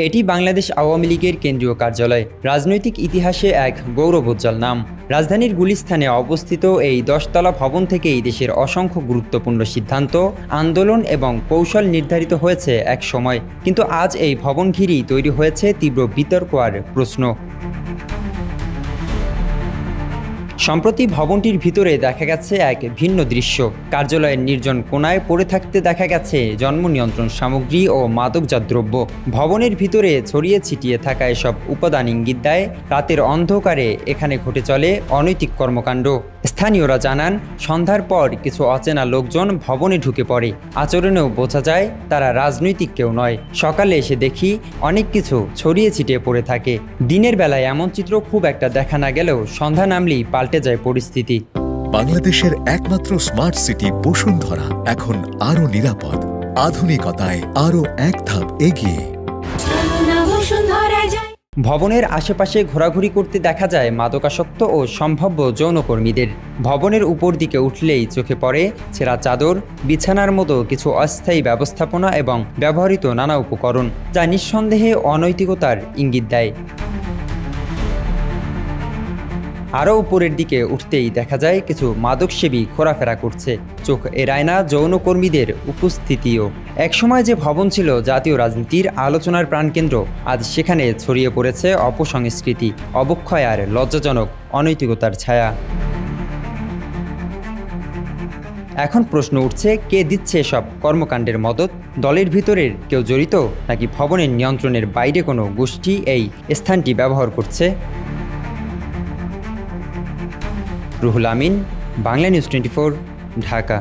এটি বাংলাদেশ আওয়ামী লীগের কেন্দ্রীয় কার্যালয়। রাজনৈতিক ইতিহাসে এক গৌরবোজ্জ্বল নাম। রাজধানীর গুলিস্তানে অবস্থিত এই 10তলা ভবন থেকেই দেশের অসংখ্য গুরুত্বপূর্ণ সিদ্ধান্ত, আন্দোলন এবং কৌশল নির্ধারিত হয়েছে এক সময়। কিন্তু আজ এই ভবন ঘিরেই তৈরি হয়েছে তীব্র বিতর্ক আর প্রশ্ন। সম্প্রতি ভবনটির ভিতরে দেখা গেছে এক ভিন্ন দৃশ্য। কার্যালয়ের নির্জন কোণায় পড়ে থাকতে দেখা গেছে জন্ম নিয়ন্ত্রণ সামগ্রী ও মাদকজাত দ্রব্য। ভবনের ভিতরে ছড়িয়ে ছিটিয়ে থাকা এসব উপাদান ইঙ্গিত দেয় রাতের অন্ধকারে এখানে ঘটে চলে অনৈতিক কর্মকাণ্ড। স্থানীয়রা জানান, সন্ধ্যার পর কিছু অচেনা লোকজন ভবনে ঢুকে পড়ে। আচরণেও বোঝা যায় তারা রাজনৈতিক কেউ নয়। সকালে এসে দেখি অনেক কিছু ছড়িয়ে ছিটিয়ে পড়ে থাকে। দিনের বেলায় এমন চিত্র খুব একটা দেখা না গেলেও সন্ধ্যা নামলেই পাল্টে যায় পরিস্থিতি। বাংলাদেশের একমাত্র স্মার্ট সিটি বসুন্ধরা এখন আরো নিরাপদ, আধুনিকতায় আরো এক ধাপ এগিয়ে। ভবনের আশেপাশে ঘোরাঘুরি করতে দেখা যায় মাদকাসক্ত ও সম্ভাব্য যৌনকর্মীদের। ভবনের উপর দিকে উঠলেই চোখে পড়ে ছেঁড়া চাদর, বিছানার মতো কিছু অস্থায়ী ব্যবস্থাপনা এবং ব্যবহৃত নানা উপকরণ, যা নিঃসন্দেহে অনৈতিকতার ইঙ্গিত দেয়। আরও উপরের দিকে উঠতেই দেখা যায় কিছু মাদকসেবী ঘোরাফেরা করছে। চোখ এড়ায় না যৌনকর্মীদের উপস্থিতিও। একসময় যে ভবন ছিল জাতীয় রাজনীতির আলোচনার প্রাণকেন্দ্র, আজ সেখানে ছড়িয়ে পড়েছে অপসংস্কৃতি, অবক্ষয় আর লজ্জাজনক অনৈতিকতার ছায়া। এখন প্রশ্ন উঠছে, কে দিচ্ছে এসব কর্মকাণ্ডের মদত? দলের ভিতরের কেউ জড়িত, নাকি ভবনের নিয়ন্ত্রণের বাইরে কোনো গোষ্ঠী এই স্থানটি ব্যবহার করছে? রুহুল আমিন, বাংলা নিউজ 24, ঢাকা।